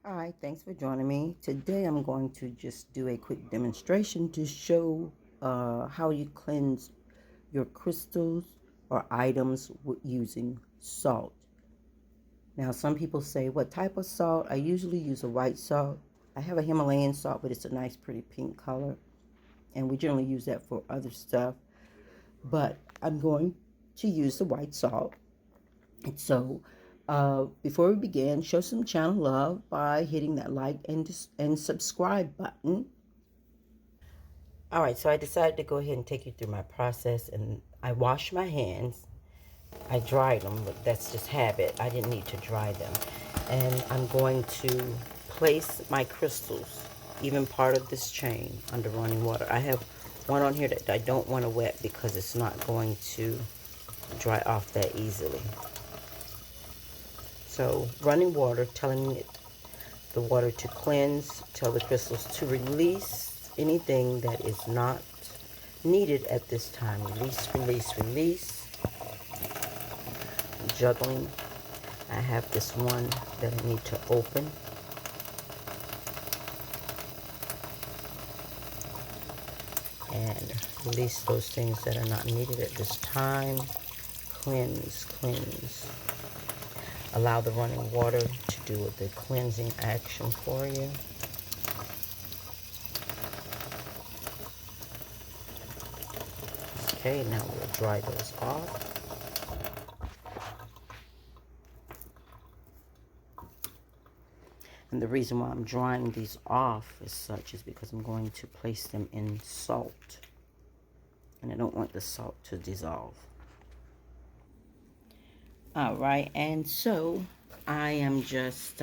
Hi, thanks for joining me. Today I'm going to just do a quick demonstration to show how you cleanse your crystals or items using salt. Now, some people say, what type of salt? I usually use a white salt. I have a Himalayan salt, but it's a nice, pretty pink color. And we generally use that for other stuff. But I'm going to use the white salt. And so, before we begin, show some channel love by hitting that like and subscribe button. All right, so I decided to go ahead and take you through my process, and I washed my hands. I dried them, but that's just habit. I didn't need to dry them. And I'm going to place my crystals, even part of this chain, under running water. I have one on here that I don't want to wet because it's not going to dry off that easily. So running water, telling it the water to cleanse, tell the crystals to release anything that is not needed at this time. Release, release, release. Juggling. I have this one that I need to open. And release those things that are not needed at this time. Cleanse, cleanse. Allow the running water to do the cleansing action for you. Okay, now we'll dry those off. And the reason why I'm drying these off as such is because I'm going to place them in salt. And I don't want the salt to dissolve. All right, and so I am just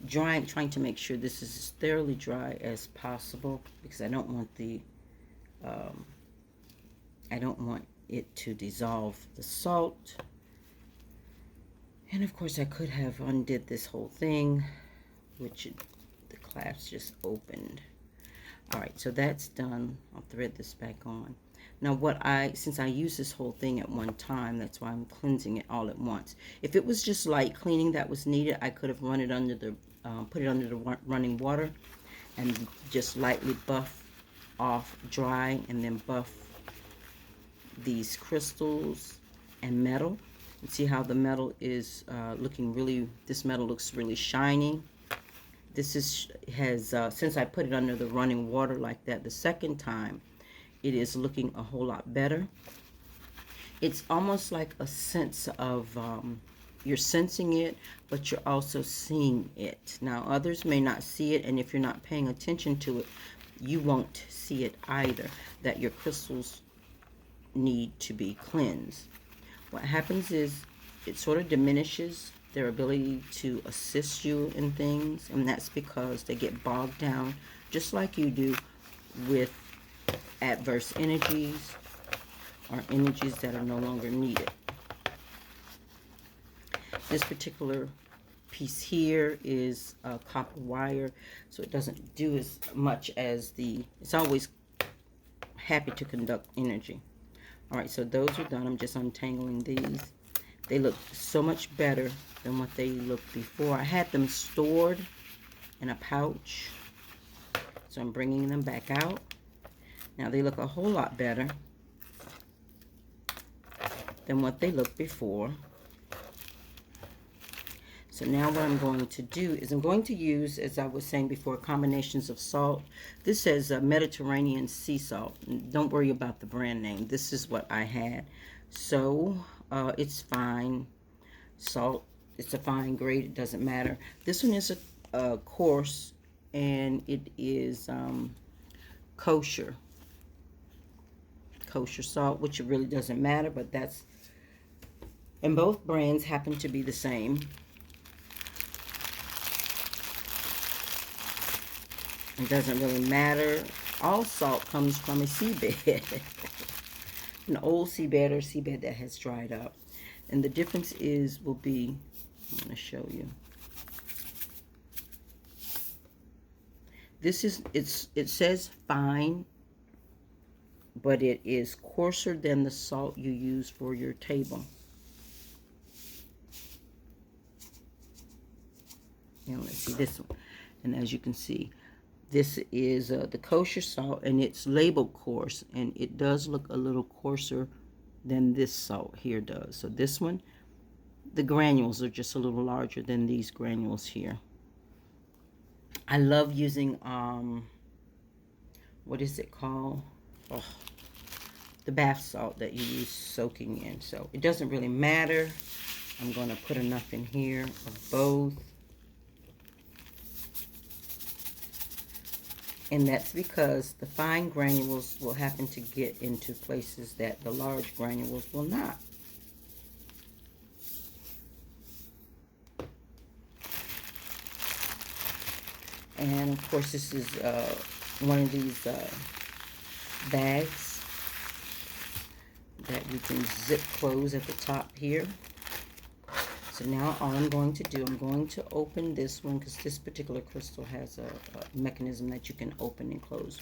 trying to make sure this is as thoroughly dry as possible because I don't want it to dissolve the salt. And of course I could have undid this whole thing, which the clasp just opened. All right, so that's done. I'll thread this back on. Now since I use this whole thing at one time, that's why I'm cleansing it all at once. If it was just light cleaning that was needed, I could have run it under the, put it under the running water and just lightly buff off dry and then buff these crystals and metal. You see how the metal is looking really, this metal looks really shiny. This has since I put it under the running water like that the second time, it is looking a whole lot better. It's almost like a sense of you're sensing it, but you're also seeing it. Now others may not see it, and if you're not paying attention to it, you won't see it either, that your crystals need to be cleansed. What happens is it sort of diminishes their ability to assist you in things, and that's because they get bogged down just like you do with adverse energies or energies that are no longer needed. This particular piece here is copper wire, so it doesn't do as much as it's always happy to conduct energy. All right, so those are done. I'm just untangling these. They look so much better than what they looked before. I had them stored in a pouch, so I'm bringing them back out. Now they look a whole lot better than what they looked before. So now what I'm going to do is I'm going to use, as I was saying before, combinations of salt. This says Mediterranean sea salt. Don't worry about the brand name. This is what I had. So it's fine salt. It's a fine grade. It doesn't matter. This one is a coarse, and it is kosher salt, which it really doesn't matter, but that's, and both brands happen to be the same. It doesn't really matter. All salt comes from a seabed. An old seabed or seabed that has dried up. And the difference will be, I'm going to show you. This is, it says fine, but it is coarser than the salt you use for your table. And let's see this one. And as you can see, this is the kosher salt, and it's labeled coarse, and it does look a little coarser than this salt here does. So this one, the granules are just a little larger than these granules here. I love using what is it called? Oh, the bath salt that you use soaking in. So it doesn't really matter. I'm going to put enough in here of both. And that's because the fine granules will happen to get into places that the large granules will not. And of course, this is one of these bags that you can zip close at the top here. So now all I'm going to do, I'm going to open this one because this particular crystal has a mechanism that you can open and close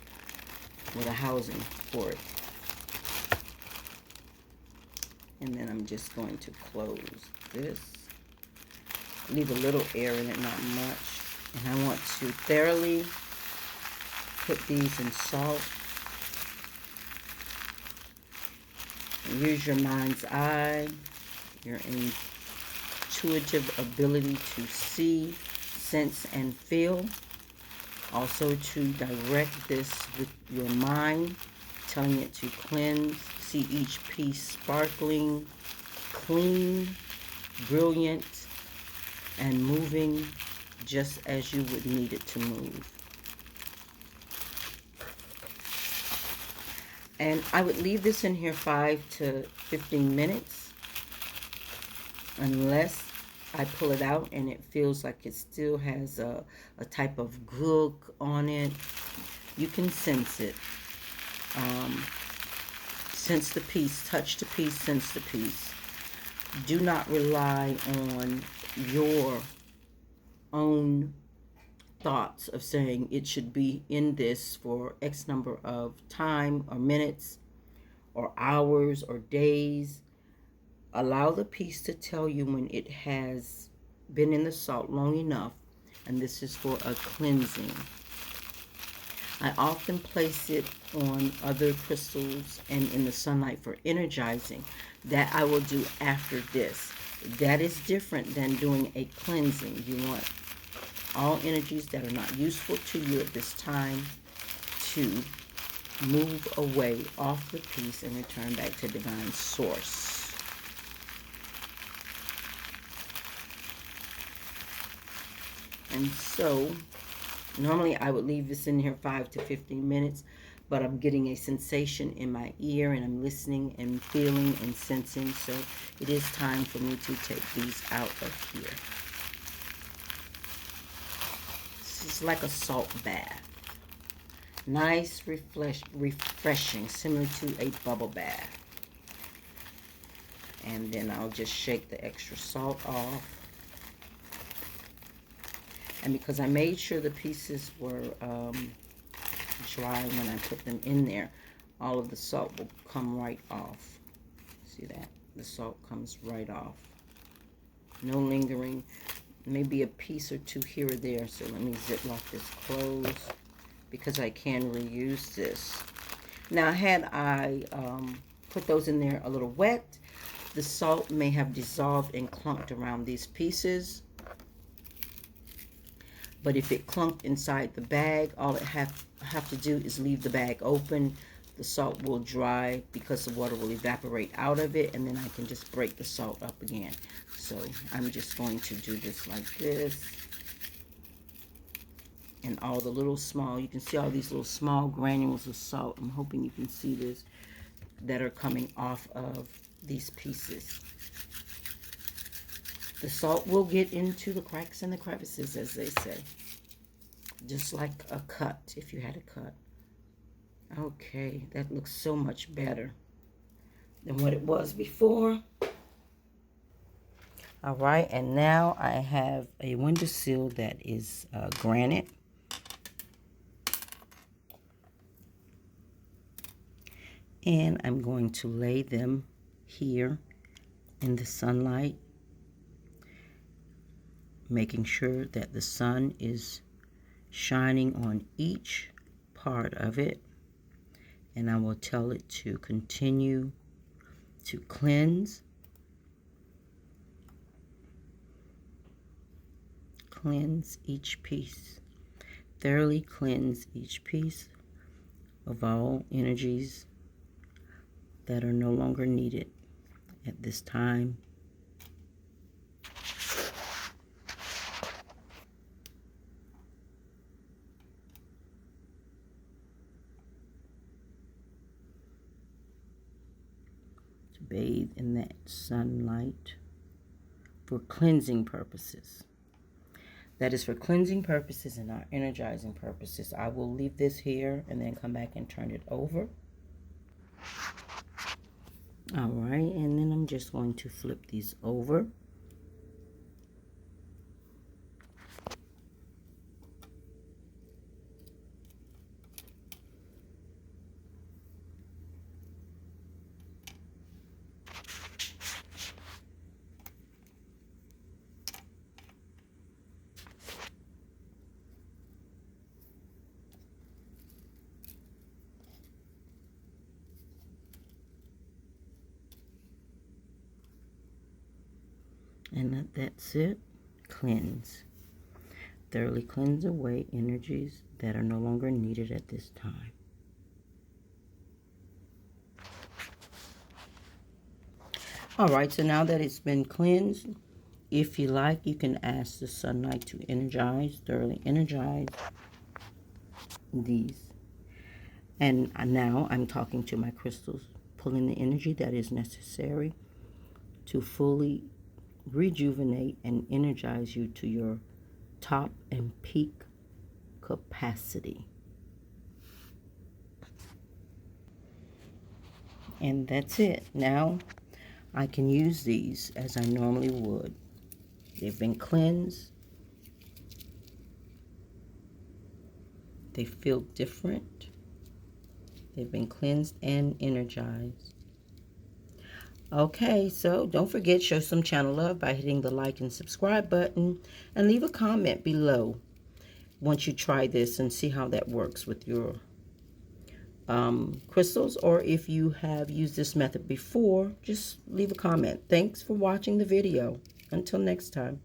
with a housing for it. And then I'm just going to close this. Leave a little air in it, not much. And I want to thoroughly put these in salt. And use your mind's eye, your intuitive ability to see, sense, and feel. Also to direct this with your mind, telling it to cleanse. See each piece sparkling, clean, brilliant, and moving just as you would need it to move. And I would leave this in here 5 to 15 minutes unless I pull it out and it feels like it still has a type of gook on it. You can sense it. Sense the piece, touch the piece, sense the piece. Do not rely on your own thoughts of saying it should be in this for X number of time or minutes or hours or days. Allow the piece to tell you when it has been in the salt long enough, and this is for a cleansing. I often place it on other crystals and in the sunlight for energizing. That I will do after this. That is different than doing a cleansing. You want all energies that are not useful to you at this time to move away off the piece and return back to divine source. And so normally I would leave this in here 5 to 15 minutes, but I'm getting a sensation in my ear and I'm listening and feeling and sensing. So it is time for me to take these out of here. This is like a salt bath. Nice, refreshing, similar to a bubble bath. And then I'll just shake the extra salt off. And because I made sure the pieces were dry when I put them in there, all of the salt will come right off. See that? The salt comes right off. No lingering. Maybe a piece or two here or there. So let me zip lock this closed because I can reuse this. Now, had I put those in there a little wet, the salt may have dissolved and clumped around these pieces. But if it clumped inside the bag, all it have to do is leave the bag open. The salt will dry because the water will evaporate out of it, and then I can just break the salt up again. So I'm just going to do this like this. And all the little small, you can see all these little small granules of salt. I'm hoping you can see this, that are coming off of these pieces. The salt will get into the cracks and the crevices, as they say. Just like a cut, if you had a cut. Okay, that looks so much better than what it was before. All right, and now I have a windowsill that is granite. And I'm going to lay them here in the sunlight. making sure that the sun is shining on each part of it. And I will tell it to continue to cleanse. Cleanse each piece. Thoroughly cleanse each piece of all energies that are no longer needed at this time. To bathe in that sunlight for cleansing purposes. That is for cleansing purposes and not energizing purposes. I will leave this here and then come back and turn it over. All right, and then I'm just going to flip these over. And that's it. Cleanse. Thoroughly cleanse away energies that are no longer needed at this time. All right, so now that it's been cleansed, if you like, you can ask the sunlight to energize, thoroughly energize these. And now I'm talking to my crystals, pulling the energy that is necessary to fully rejuvenate and energize you to your top and peak capacity. And that's it. Now I can use these as I normally would. They've been cleansed. They feel different. They've been cleansed and energized. Okay, so don't forget, show some channel love by hitting the like and subscribe button, and leave a comment below once you try this and see how that works with your crystals, or if you have used this method before, just leave a comment. Thanks for watching the video. Until next time.